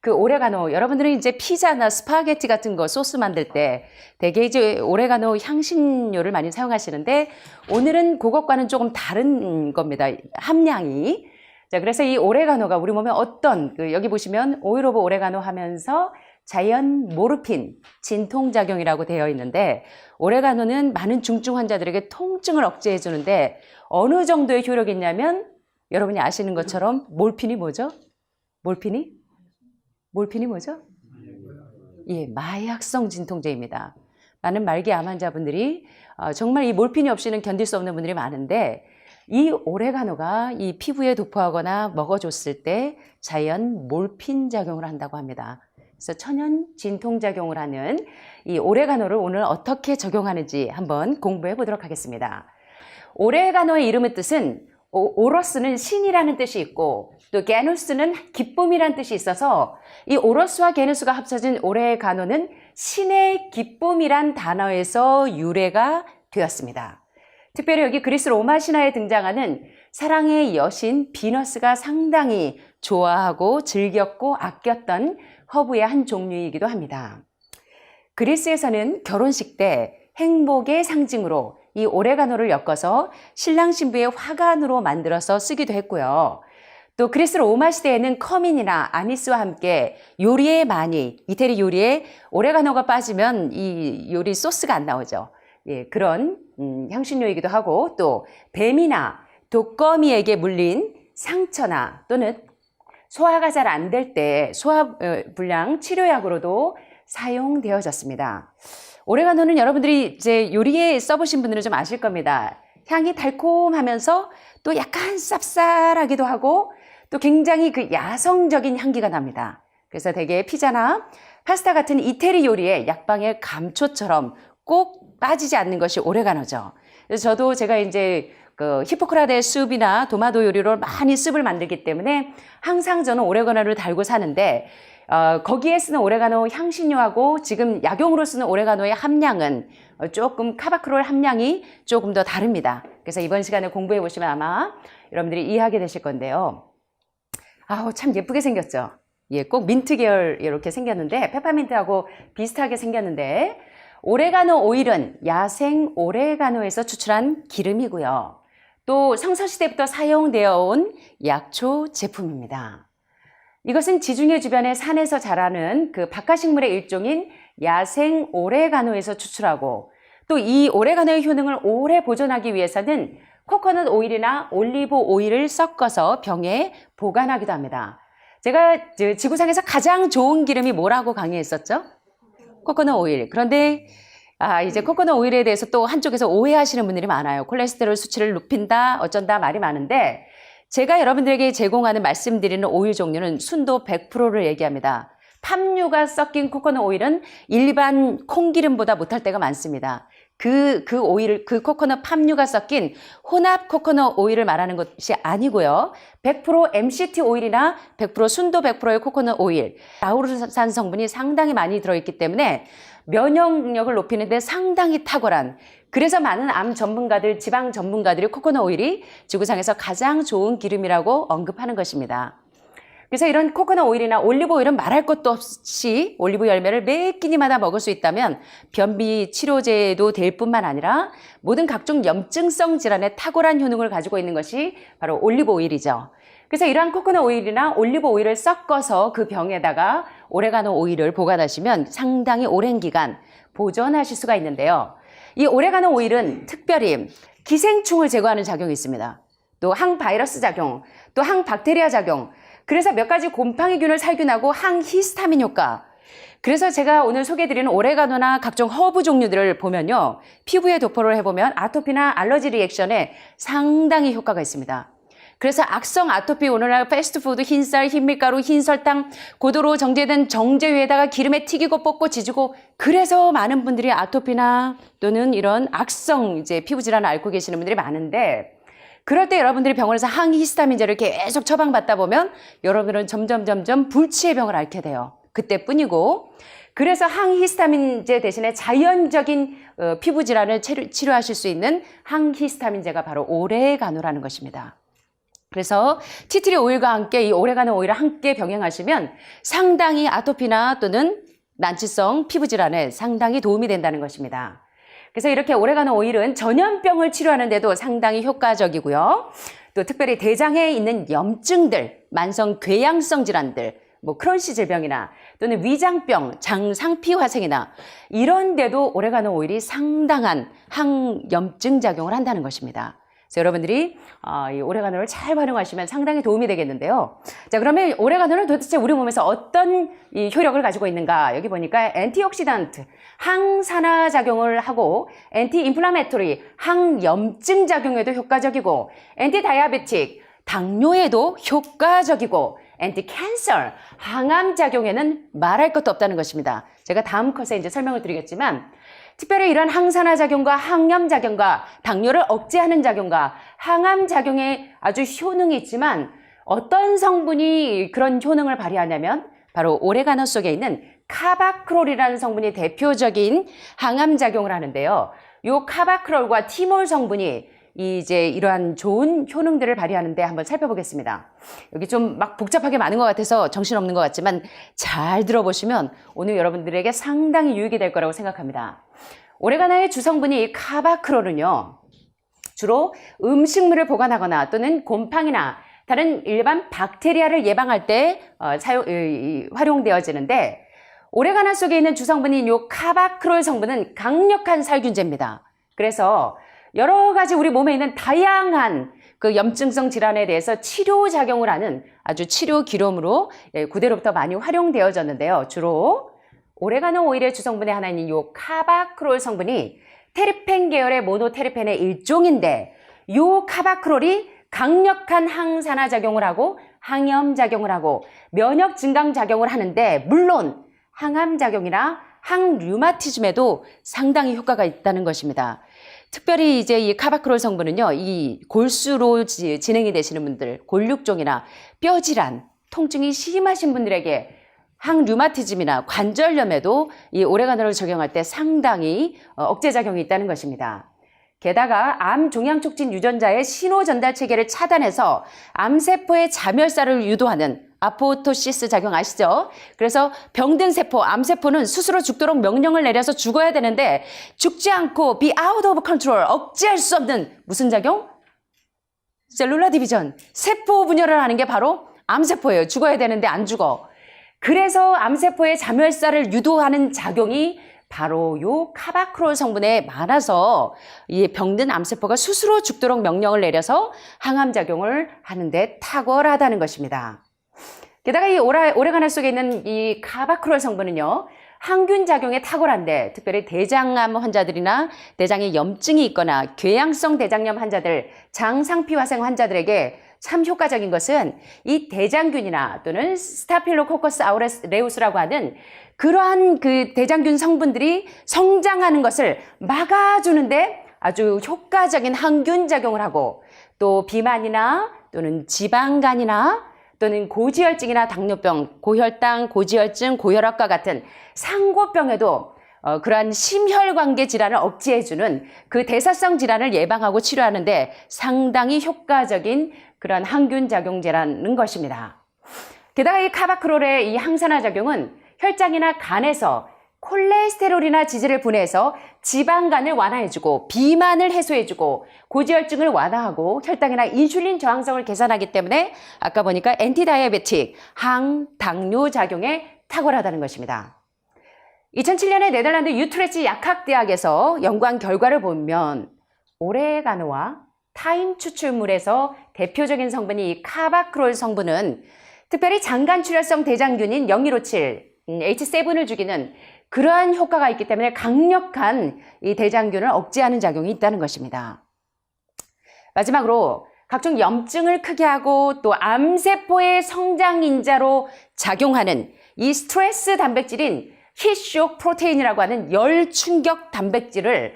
그 오레가노, 여러분들은 이제 피자나 스파게티 같은 거 소스 만들 때 되게 이제 오레가노 향신료를 많이 사용하시는데, 오늘은 그것과는 조금 다른 겁니다. 함량이. 자, 그래서 이 오레가노가 우리 몸에 어떤, 여기 보시면 오일 오브 오레가노 하면서 자연 모르핀 진통작용이라고 되어 있는데, 오레가노는 많은 중증 환자들에게 통증을 억제해 주는데 어느 정도의 효력이 있냐면, 여러분이 아시는 것처럼 몰핀이 뭐죠? 몰핀이 뭐죠? 예, 마약성 진통제입니다. 많은 말기 암 환자분들이 정말 이 몰핀이 없이는 견딜 수 없는 분들이 많은데, 이 오레가노가 이 피부에 도포하거나 먹어줬을 때 자연 몰핀 작용을 한다고 합니다. 그래서 천연 진통작용을 하는 이 오레가노를 오늘 어떻게 적용하는지 한번 공부해 보도록 하겠습니다. 오레가노의 이름의 뜻은, 오로스는 신이라는 뜻이 있고 또 게누스는 기쁨이라는 뜻이 있어서, 이 오로스와 게누스가 합쳐진 오레가노는 신의 기쁨이란 단어에서 유래가 되었습니다. 특별히 여기 그리스 로마 신화에 등장하는 사랑의 여신 비너스가 상당히 좋아하고 즐겼고 아꼈던 허브의 한 종류이기도 합니다. 그리스에서는 결혼식 때 행복의 상징으로 이 오레가노를 엮어서 신랑 신부의 화관으로 만들어서 쓰기도 했고요. 또 그리스 로마 시대에는 커민이나 아니스와 함께 요리에 많이, 이태리 요리에 오레가노가 빠지면 이 요리 소스가 안 나오죠. 예, 그런 향신료이기도 하고, 또 뱀이나 독거미에게 물린 상처나 또는 소화가 잘 안 될 때 소화불량 치료약으로도 사용되어졌습니다. 오레가노는 여러분들이 이제 요리에 써보신 분들은 좀 아실 겁니다. 향이 달콤하면서 또 약간 쌉쌀하기도 하고 또 굉장히 그 야성적인 향기가 납니다. 그래서 되게 피자나 파스타 같은 이태리 요리에 약방의 감초처럼 꼭 빠지지 않는 것이 오레가노죠. 그래서 저도 제가 이제 그 히포크라테 숲이나 도마도 요리로 많이 숲을 만들기 때문에 항상 저는 오레가노를 달고 사는데, 거기에 쓰는 오레가노 향신료하고 지금 약용으로 쓰는 오레가노의 함량은 조금 카바크롤 함량이 조금 더 다릅니다. 그래서 이번 시간에 공부해 보시면 아마 여러분들이 이해하게 되실 건데요. 아우, 참 예쁘게 생겼죠? 예, 꼭 민트 계열 이렇게 생겼는데, 페퍼민트하고 비슷하게 생겼는데, 오레가노 오일은 야생 오레가노에서 추출한 기름이고요. 또 성서시대부터 사용되어 온 약초 제품입니다. 이것은 지중해 주변의 산에서 자라는 그 박하식물의 일종인 야생 오레가노에서 추출하고, 또 이 오레가노의 효능을 오래 보존하기 위해서는 코코넛 오일이나 올리브 오일을 섞어서 병에 보관하기도 합니다. 제가 지구상에서 가장 좋은 기름이 뭐라고 강의했었죠? 코코넛 오일. 그런데 이제 코코넛 오일에 대해서 또 한쪽에서 오해하시는 분들이 많아요. 콜레스테롤 수치를 높인다, 어쩐다 말이 많은데, 제가 여러분들에게 제공하는 말씀드리는 오일 종류는 순도 100%를 얘기합니다. 팜유가 섞인 코코넛 오일은 일반 콩기름보다 못할 때가 많습니다. 그 코코넛 팜유가 섞인 혼합 코코넛 오일을 말하는 것이 아니고요. 100% MCT 오일이나 100% 순도 100%의 코코넛 오일, 라우르산 성분이 상당히 많이 들어있기 때문에 면역력을 높이는 데 상당히 탁월한, 그래서 많은 암 전문가들, 지방 전문가들이 코코넛 오일이 지구상에서 가장 좋은 기름이라고 언급하는 것입니다. 그래서 이런 코코넛 오일이나 올리브 오일은 말할 것도 없이 올리브 열매를 매 끼니마다 먹을 수 있다면 변비 치료제도 될 뿐만 아니라 모든 각종 염증성 질환에 탁월한 효능을 가지고 있는 것이 바로 올리브 오일이죠. 그래서 이러한 코코넛 오일이나 올리브 오일을 섞어서 그 병에다가 오레가노 오일을 보관하시면 상당히 오랜 기간 보존하실 수가 있는데요. 이 오레가노 오일은 특별히 기생충을 제거하는 작용이 있습니다. 또 항바이러스 작용, 또 항박테리아 작용, 그래서 몇 가지 곰팡이균을 살균하고 항히스타민 효과. 그래서 제가 오늘 소개해드리는 오레가노나 각종 허브 종류들을 보면요, 피부에 도포를 해보면 아토피나 알러지 리액션에 상당히 효과가 있습니다. 그래서 악성 아토피, 오늘날 패스트푸드, 흰쌀, 흰밀가루, 흰설탕, 고도로 정제된 정제유에다가 기름에 튀기고 볶고 지지고, 그래서 많은 분들이 아토피나 또는 이런 악성 이제 피부 질환을 앓고 계시는 분들이 많은데, 그럴 때 여러분들이 병원에서 항히스타민제를 계속 처방받다 보면 여러분들은 점점 불치의 병을 앓게 돼요. 그때뿐이고, 그래서 항히스타민제 대신에 자연적인 피부 질환을 치료하실 수 있는 항히스타민제가 바로 오레가노라는 것입니다. 그래서 티트리 오일과 함께 이 오레가노 오일을 함께 병행하시면 상당히 아토피나 또는 난치성 피부 질환에 상당히 도움이 된다는 것입니다. 그래서 이렇게 오레가노 오일은 전염병을 치료하는 데도 상당히 효과적이고요. 또 특별히 대장에 있는 염증들, 만성 궤양성 질환들, 뭐 크론시 질병이나 또는 위장병, 장상피 화생이나 이런 데도 오레가노 오일이 상당한 항염증 작용을 한다는 것입니다. 그래서 여러분들이 이 오레가노를 잘 활용하시면 상당히 도움이 되겠는데요. 자, 그러면 오레가노는 도대체 우리 몸에서 어떤 이 효력을 가지고 있는가? 여기 보니까 엔티옥시단트, 항산화 작용을 하고 엔티인플라메토리, 항염증 작용에도 효과적이고 엔티다이아베틱, 당뇨에도 효과적이고 엔티캔서, 항암 작용에는 말할 것도 없다는 것입니다. 제가 다음 컷에 이제 설명을 드리겠지만 특별히 이런 항산화 작용과 항염 작용과 당뇨를 억제하는 작용과 항암 작용에 아주 효능이 있지만 어떤 성분이 그런 효능을 발휘하냐면 바로 오레가노 속에 있는 카바크롤이라는 성분이 대표적인 항암 작용을 하는데요. 이 카바크롤과 티몰 성분이 이제 이러한 좋은 효능들을 발휘하는데 한번 살펴보겠습니다. 여기 좀 막 복잡하게 많은 것 같아서 정신없는 것 같지만 잘 들어보시면 오늘 여러분들에게 상당히 유익이 될 거라고 생각합니다. 오레가노의 주성분이 카바크롤은요, 주로 음식물을 보관하거나 또는 곰팡이나 다른 일반 박테리아를 예방할 때 활용되어지는데 오레가노 속에 있는 주성분인 이 카바크롤 성분은 강력한 살균제입니다. 그래서 여러 가지 우리 몸에 있는 다양한 그 염증성 질환에 대해서 치료 작용을 하는 아주 치료 기름으로 구대로부터 많이 활용되어졌는데요. 주로 오레가노 오일의 주성분의 하나인 이 카바크롤 성분이 테르펜 계열의 모노테르펜의 일종인데 이 카바크롤이 강력한 항산화 작용을 하고 항염 작용을 하고 면역 증강 작용을 하는데 물론 항암 작용이나 항류마티즘에도 상당히 효과가 있다는 것입니다. 특별히 이제 이 카바크롤 성분은요, 이 골수로 진행이 되시는 분들, 골육종이나 뼈질환, 통증이 심하신 분들에게 항류마티즘이나 관절염에도 이 오레가노를 적용할 때 상당히 억제작용이 있다는 것입니다. 게다가 암 종양 촉진 유전자의 신호 전달 체계를 차단해서 암세포의 자멸사를 유도하는 아포토시스 작용 아시죠? 그래서 병든 세포, 암세포는 스스로 죽도록 명령을 내려서 죽어야 되는데 죽지 않고 be out of control, 억제할 수 없는 무슨 작용? 셀룰라 디비전, 세포 분열을 하는 게 바로 암세포예요. 죽어야 되는데 안 죽어. 그래서 암세포의 자멸사를 유도하는 작용이 바로 요 카바크롤 성분에 많아서 이 병든 암세포가 스스로 죽도록 명령을 내려서 항암 작용을 하는데 탁월하다는 것입니다. 게다가 이 오레가노 속에 있는 이 카바크롤 성분은요, 항균 작용에 탁월한데 특별히 대장암 환자들이나 대장에 염증이 있거나 궤양성 대장염 환자들, 장상피 화생 환자들에게 참 효과적인 것은 이 대장균이나 또는 스타필로코커스 아우레우스라고 하는 그러한 그 대장균 성분들이 성장하는 것을 막아주는데 아주 효과적인 항균 작용을 하고 또 비만이나 또는 지방간이나 또는 고지혈증이나 당뇨병, 고혈당, 고지혈증, 고혈압과 같은 상고병에도 그러한 심혈관계 질환을 억제해주는 그 대사성 질환을 예방하고 치료하는데 상당히 효과적인 그런 항균 작용제라는 것입니다. 게다가 이 카바크롤의 이 항산화 작용은 혈장이나 간에서 콜레스테롤이나 지질을 분해해서 지방간을 완화해주고 비만을 해소해주고 고지혈증을 완화하고 혈당이나 인슐린 저항성을 개선하기 때문에 아까 보니까 엔티다이아베틱, 항당뇨 작용에 탁월하다는 것입니다. 2007년에 네덜란드 유트레치 약학대학에서 연구한 결과를 보면 오레가노와 타임 추출물에서 대표적인 성분이 이 카바크롤 성분은 특별히 장간출혈성 대장균인 0157, H7을 죽이는 그러한 효과가 있기 때문에 강력한 이 대장균을 억제하는 작용이 있다는 것입니다. 마지막으로 각종 염증을 크게 하고 또 암세포의 성장 인자로 작용하는 이 스트레스 단백질인 히트쇼크 프로테인이라고 하는 열 충격 단백질을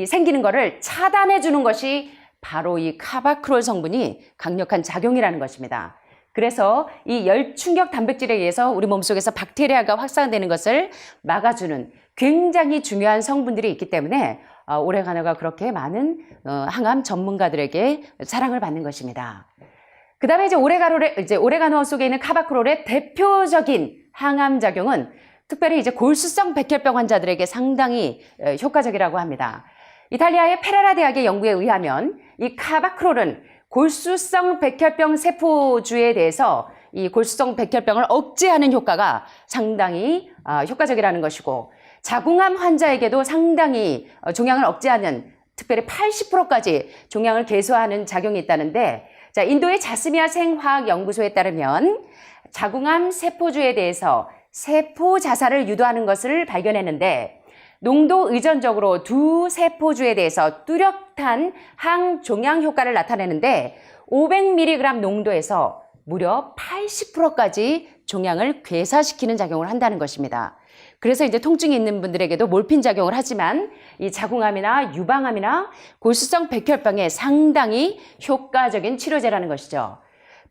생기는 것을 차단해 주는 것이 바로 이 카바크롤 성분이 강력한 작용이라는 것입니다. 그래서 이 열 충격 단백질에 의해서 우리 몸속에서 박테리아가 확산되는 것을 막아주는 굉장히 중요한 성분들이 있기 때문에 오레가노가 그렇게 많은 항암 전문가들에게 사랑을 받는 것입니다. 그 다음에 이제 오레가노 속에 있는 카바크롤의 대표적인 항암 작용은 특별히 이제 골수성 백혈병 환자들에게 상당히 효과적이라고 합니다. 이탈리아의 페라라 대학의 연구에 의하면 이 카바크롤은 골수성 백혈병 세포주에 대해서 이 골수성 백혈병을 억제하는 효과가 상당히 효과적이라는 것이고, 자궁암 환자에게도 상당히 종양을 억제하는, 특별히 80%까지 종양을 개소하는 작용이 있다는데, 자, 인도의 자스미아 생화학연구소에 따르면 자궁암 세포주에 대해서 세포 자살을 유도하는 것을 발견했는데, 농도 의존적으로 두 세포주에 대해서 뚜렷한 항종양 효과를 나타내는데 500mg 농도에서 무려 80%까지 종양을 괴사시키는 작용을 한다는 것입니다. 그래서 이제 통증이 있는 분들에게도 몰핀 작용을 하지만 이 자궁암이나 유방암이나 골수성 백혈병에 상당히 효과적인 치료제라는 것이죠.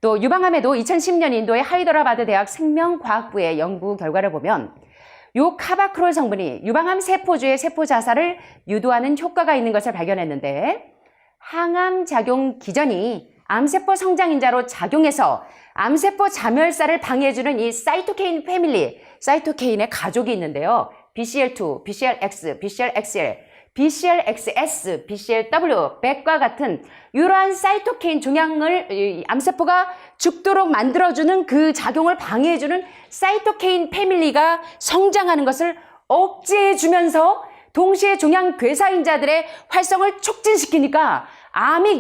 또 유방암에도 2010년 인도의 하이드라바드 대학 생명과학부의 연구 결과를 보면 요 카바크롤 성분이 유방암 세포주의 세포 자살을 유도하는 효과가 있는 것을 발견했는데, 항암 작용 기전이 암세포 성장인자로 작용해서 암세포 자멸사를 방해해주는 이 사이토케인 패밀리, 사이토케인의 가족이 있는데요. BCL2, BCLX, BCLXL, BCLXS, BCLW, 100과 같은 이러한 사이토케인 종양을 암세포가 죽도록 만들어주는 그 작용을 방해해주는 사이토케인 패밀리가 성장하는 것을 억제해주면서 동시에 종양 괴사인자들의 활성을 촉진시키니까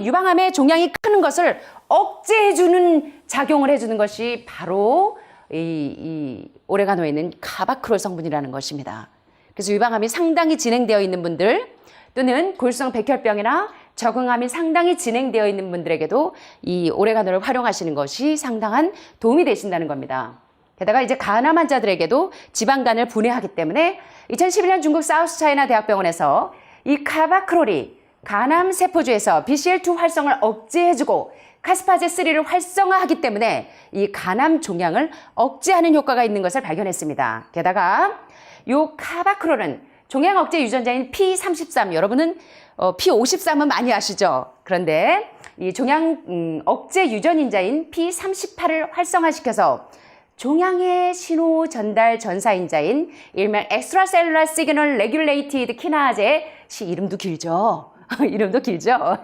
유방암의 종양이 크는 것을 억제해주는 작용을 해주는 것이 바로 이 오레가노에 있는 카바크롤 성분이라는 것입니다. 그래서 유방암이 상당히 진행되어 있는 분들, 또는 골수성 백혈병이나 저궁암이 상당히 진행되어 있는 분들에게도 이 오레가노를 활용하시는 것이 상당한 도움이 되신다는 겁니다. 게다가 이제 간암 환자들에게도 지방간을 분해하기 때문에 2011년 중국 사우스차이나 대학병원에서 이 카바크롤이 간암 세포주에서 BCL2 활성을 억제해주고 카스파제3를 활성화하기 때문에 이 간암 종양을 억제하는 효과가 있는 것을 발견했습니다. 게다가 요 카바크롤은 종양 억제 유전자인 P33, 여러분은 P53은 많이 아시죠? 그런데 이 종양 억제 유전인자인 P38을 활성화시켜서 종양의 신호 전달 전사인자인 일명 extracellular signal regulated kinase, 이름도 길죠? 이름도 길죠?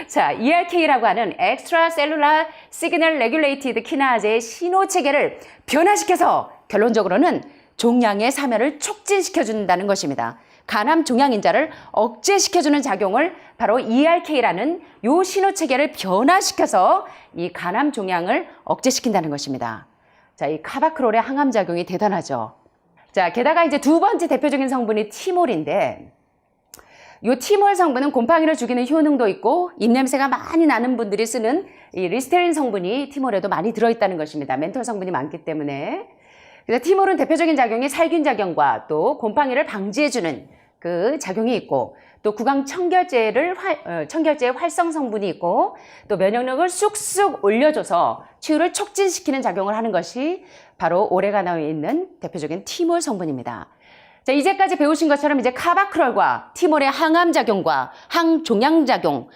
자, ERK라고 하는 extracellular signal regulated kinase의 신호 체계를 변화시켜서 결론적으로는 종양의 사멸을 촉진시켜준다는 것입니다. 간암 종양인자를 억제시켜주는 작용을 바로 ERK라는 요 신호체계를 변화시켜서 이 간암 종양을 억제시킨다는 것입니다. 자, 이 카바크롤의 항암 작용이 대단하죠. 자, 게다가 이제 두 번째 대표적인 성분이 티몰인데, 요 티몰 성분은 곰팡이를 죽이는 효능도 있고 입냄새가 많이 나는 분들이 쓰는 이 리스테린 성분이 티몰에도 많이 들어있다는 것입니다. 멘톨 성분이 많기 때문에. 그래서 티몰은 대표적인 작용이 살균 작용과 또 곰팡이를 방지해주는 그 작용이 있고, 또 구강 청결제의 활성 성분이 있고, 또 면역력을 쑥쑥 올려줘서 치유를 촉진시키는 작용을 하는 것이 바로 오레가노에 있는 대표적인 티몰 성분입니다. 자, 이제까지 배우신 것처럼 이제 카바크롤과 티몰의 항암 작용과 항종양 작용,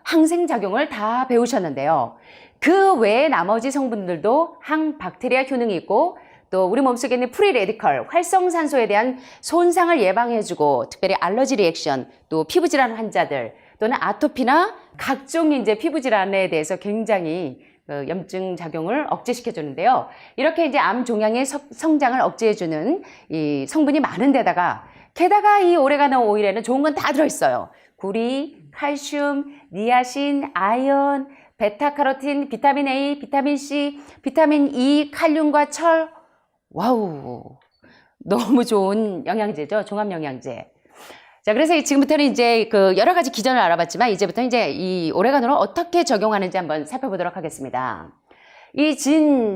항생 작용을 다 배우셨는데요. 그 외에 나머지 성분들도 항박테리아 효능이 있고, 또 우리 몸속에 있는 프리 레디컬, 활성산소에 대한 손상을 예방해주고, 특별히 알러지 리액션, 또 피부질환 환자들, 또는 아토피나 각종 이제 피부질환에 대해서 굉장히 염증 작용을 억제시켜 주는데요. 이렇게 이제 암 종양의 성장을 억제해 주는 이 성분이 많은 데다가, 게다가 이 오레가노 오일에는 좋은 건 다 들어있어요. 구리, 칼슘, 니아신, 아연, 베타카로틴, 비타민 A, 비타민 C, 비타민 E, 칼륨과 철. 와우, 너무 좋은 영양제죠. 종합영양제. 자, 그래서 지금부터는 이제 그 여러 가지 기전을 알아봤지만, 이제부터 이제 이 오레가노를 어떻게 적용하는지 한번 살펴보도록 하겠습니다. 이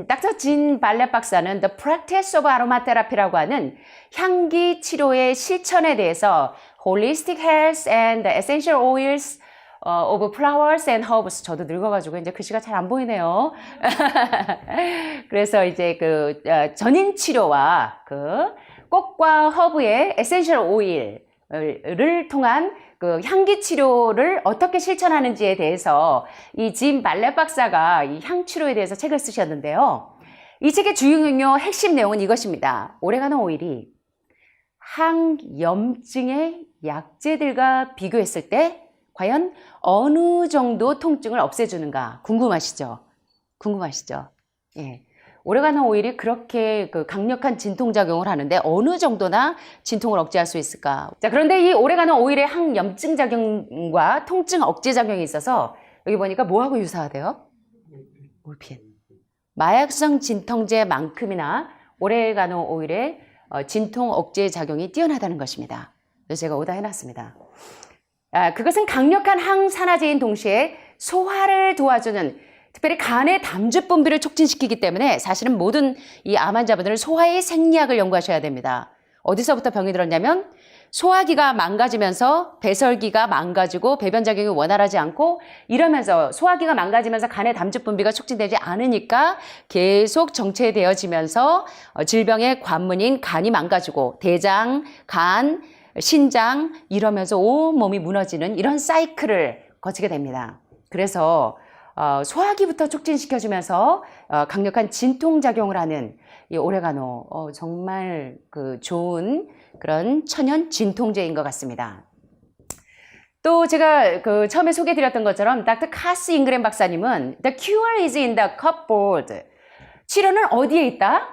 닥터 진 발렛 박사는 The Practice of Aromatherapy라고 하는 향기 치료의 실천에 대해서 Holistic Health and the Essential Oils of flowers and herbs. 저도 늙어가지고 이제 글씨가 잘 안 보이네요. 그래서 이제 그 전인 치료와 그 꽃과 허브의 에센셜 오일을 통한 그 향기 치료를 어떻게 실천하는지에 대해서 이 짐 말렛 박사가 이 향 치료에 대해서 책을 쓰셨는데요. 이 책의 주요 핵심 내용은 이것입니다. 오레가노 오일이 항염증의 약재들과 비교했을 때 과연 어느 정도 통증을 없애주는가 궁금하시죠? 궁금하시죠? 예. 오레가노 오일이 그렇게 그 강력한 진통작용을 하는데 어느 정도나 진통을 억제할 수 있을까? 자, 그런데 이 오레가노 오일의 항염증 작용과 통증 억제 작용이 있어서 여기 보니까 뭐하고 유사하대요? 몰핀. 마약성 진통제만큼이나 오레가노 오일의 진통 억제 작용이 뛰어나다는 것입니다. 그래서 제가 오다 해놨습니다. 그것은 강력한 항산화제인 동시에 소화를 도와주는 특별히 간의 담즙 분비를 촉진시키기 때문에 사실은 모든 이 암 환자분들은 소화의 생리학을 연구하셔야 됩니다. 어디서부터 병이 들었냐면 소화기가 망가지면서 배설기가 망가지고 배변작용이 원활하지 않고 이러면서 소화기가 망가지면서 간의 담즙 분비가 촉진되지 않으니까 계속 정체되어지면서 질병의 관문인 간이 망가지고 대장, 간, 신장 이러면서 온몸이 무너지는 이런 사이클을 거치게 됩니다. 그래서 소화기부터 촉진시켜주면서 강력한 진통작용을 하는 이 오레가노 정말 그 좋은 그런 천연 진통제인 것 같습니다. 또 제가 그 처음에 소개해드렸던 것처럼 닥터 카스 잉그램 박사님은 The cure is in the cupboard. 치료는 어디에 있다?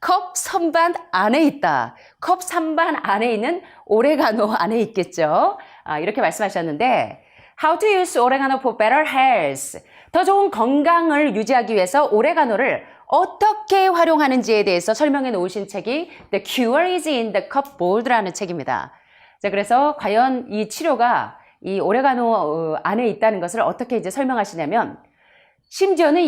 컵 선반 안에 있다. 컵 선반 안에 있는 오레가노 안에 있겠죠. 이렇게 말씀하셨는데 How to use oregano for better health. 더 좋은 건강을 유지하기 위해서 오레가노를 어떻게 활용하는지에 대해서 설명해 놓으신 책이 The Cure is in the Cupboard라는 책입니다. 자, 그래서 과연 이 치료가 이 오레가노 안에 있다는 것을 어떻게 이제 설명하시냐면 심지어는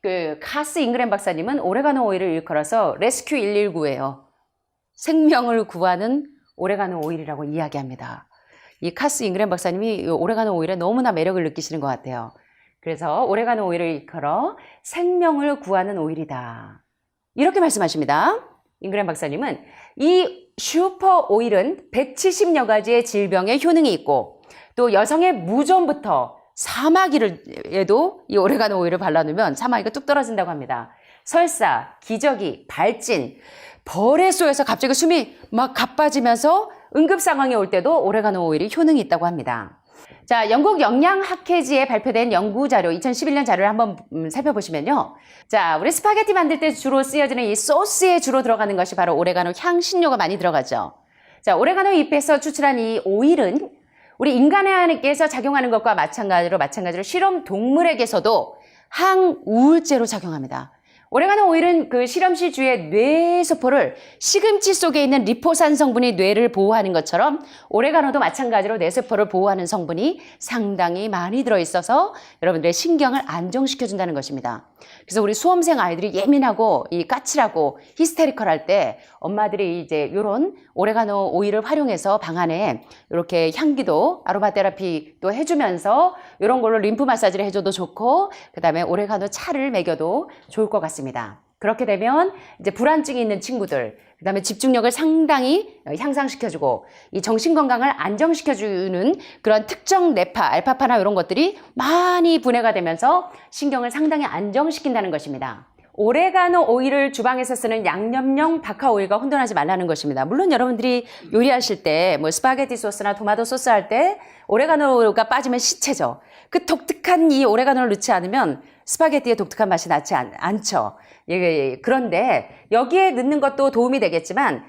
그 카스 잉그램 박사님은 오레가노 오일을 일컬어서 레스큐 119예요. 생명을 구하는 오레가노 오일이라고 이야기합니다. 이 카스 잉그램 박사님이 오레가노 오일에 너무나 매력을 느끼시는 것 같아요. 그래서 오레가노 오일을 일컬어 생명을 구하는 오일이다. 이렇게 말씀하십니다. 잉그램 박사님은 이 슈퍼 오일은 170여 가지의 질병에 효능이 있고 또 여성의 무좀부터 사마귀에도 이 오레가노 오일을 발라놓으면 사마귀가 뚝 떨어진다고 합니다. 설사, 기저귀, 발진, 벌에 쏘여서 갑자기 숨이 막 가빠지면서 응급 상황이 올 때도 오레가노 오일이 효능이 있다고 합니다. 자, 영국 영양학회지에 발표된 연구자료, 2011년 자료를 한번 살펴보시면요. 자, 우리 스파게티 만들 때 주로 쓰여지는 이 소스에 주로 들어가는 것이 바로 오레가노 향신료가 많이 들어가죠. 자, 오레가노 잎에서 추출한 이 오일은 우리 인간에게서 작용하는 것과 마찬가지로 실험 동물에게서도 항우울제로 작용합니다. 오레가노 오일은 그 실험실 주의 뇌세포를 시금치 속에 있는 리포산 성분이 뇌를 보호하는 것처럼 오레가노도 마찬가지로 뇌세포를 보호하는 성분이 상당히 많이 들어있어서 여러분들의 신경을 안정시켜준다는 것입니다. 그래서 우리 수험생 아이들이 예민하고 이 까칠하고 히스테리컬할 때 엄마들이 이제 이런 오레가노 오일을 활용해서 방 안에 이렇게 향기도 아로마 테라피도 해주면서 이런 걸로 림프 마사지를 해줘도 좋고 그 다음에 오레가노 차를 먹여도 좋을 것 같습니다. 그렇게 되면 이제 불안증이 있는 친구들, 그 다음에 집중력을 상당히 향상시켜주고 이 정신건강을 안정시켜주는 그런 특정 뇌파, 알파파나 이런 것들이 많이 분해가 되면서 신경을 상당히 안정시킨다는 것입니다. 오레가노 오일을 주방에서 쓰는 양념용 박하 오일과 혼돈하지 말라는 것입니다. 물론 여러분들이 요리하실 때 뭐 스파게티 소스나 토마토 소스 할 때 오레가노가 빠지면 시체죠. 그 독특한 이 오레가노를 넣지 않으면 스파게티의 독특한 맛이 나지 않죠. 예, 그런데 여기에 넣는 것도 도움이 되겠지만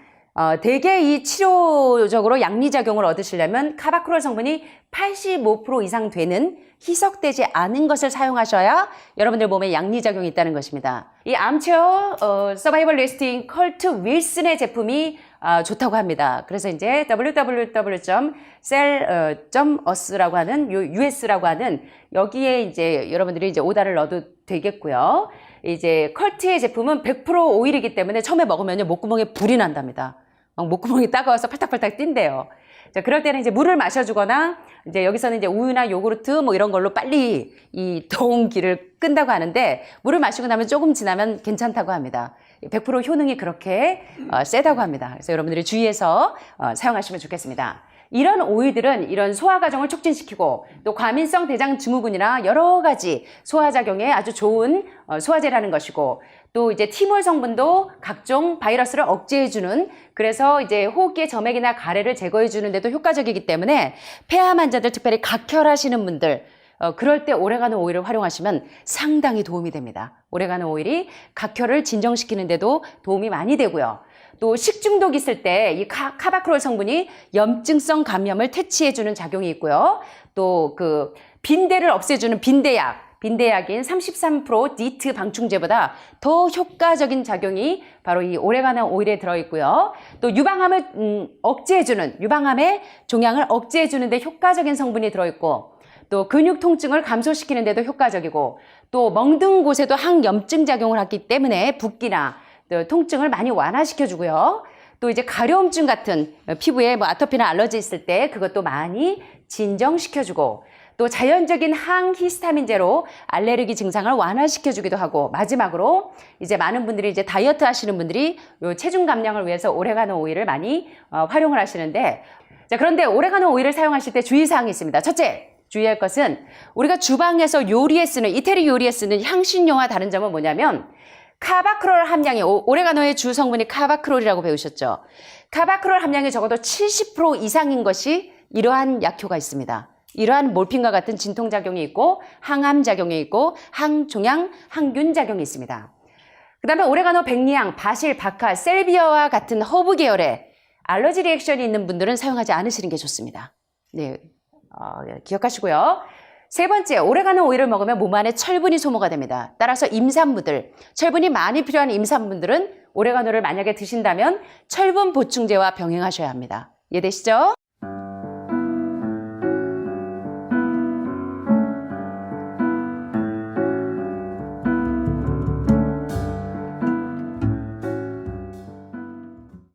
대개 이 치료적으로 양리작용을 얻으시려면 카바크롤 성분이 85% 이상 되는 희석되지 않은 것을 사용하셔야 여러분들 몸에 양리작용이 있다는 것입니다. 이 암체어 서바이벌 리스팅 컬트 윌슨의 제품이 좋다고 합니다. 그래서 이제 www.sell.us라고 하는 US라고 하는 여기에 이제 여러분들이 이제 오다를 넣어도 되겠고요. 이제 컬트의 제품은 100% 오일이기 때문에 처음에 먹으면요 목구멍에 불이 난답니다. 막 목구멍이 따가워서 팔딱팔딱 뛴대요. 자, 그럴 때는 이제 물을 마셔주거나, 이제 여기서는 이제 우유나 요구르트 뭐 이런 걸로 빨리 이 더운 기를 끈다고 하는데, 물을 마시고 나면 조금 지나면 괜찮다고 합니다. 100% 효능이 그렇게 세다고 합니다. 그래서 여러분들이 주의해서 사용하시면 좋겠습니다. 이런 오일들은 이런 소화 과정을 촉진시키고 또 과민성 대장 증후군이나 여러 가지 소화작용에 아주 좋은 소화제라는 것이고, 또 이제 티몰 성분도 각종 바이러스를 억제해주는, 그래서 이제 호흡기의 점액이나 가래를 제거해주는 데도 효과적이기 때문에 폐암 환자들, 특별히 각혈하시는 분들, 그럴 때 오레가노 오일을 활용하시면 상당히 도움이 됩니다. 오레가노 오일이 각혈을 진정시키는 데도 도움이 많이 되고요. 또 식중독 있을 때 이 카바크롤 성분이 염증성 감염을 퇴치해주는 작용이 있고요. 또 그 빈대를 없애주는 빈대약인 33% 니트 방충제보다 더 효과적인 작용이 바로 이 오레가노 오일에 들어있고요. 또 유방암을 유방암의 종양을 억제해주는 데 효과적인 성분이 들어있고, 또 근육 통증을 감소시키는 데도 효과적이고, 또 멍든 곳에도 항염증 작용을 하기 때문에 붓기나 또 통증을 많이 완화시켜주고요. 또 이제 가려움증 같은 피부에 뭐 아토피나 알러지 있을 때 그것도 많이 진정시켜주고, 또 자연적인 항히스타민제로 알레르기 증상을 완화시켜주기도 하고, 마지막으로 이제 많은 분들이 이제 다이어트 하시는 분들이 요 체중 감량을 위해서 오레가노 오일을 많이 활용을 하시는데, 자, 그런데 오레가노 오일을 사용하실 때 주의사항이 있습니다. 첫째, 주의할 것은 우리가 주방에서 이태리 요리에 쓰는 향신료와 다른 점은 뭐냐면, 카바크롤 함량이, 오레가노의 주 성분이 카바크롤이라고 배우셨죠? 카바크롤 함량이 적어도 70% 이상인 것이 이러한 약효가 있습니다. 이러한 몰핀과 같은 진통작용이 있고, 항암작용이 있고, 항종양, 항균작용이 있습니다. 그 다음에 오레가노, 백리향, 바실, 바카, 셀비아와 같은 허브 계열의 알러지 리액션이 있는 분들은 사용하지 않으시는 게 좋습니다. 네, 기억하시고요. 세 번째, 오레가노 오일을 먹으면 몸 안에 철분이 소모가 됩니다. 따라서 임산부들, 철분이 많이 필요한 임산부들은 오레가노를 만약에 드신다면 철분 보충제와 병행하셔야 합니다. 이해되시죠?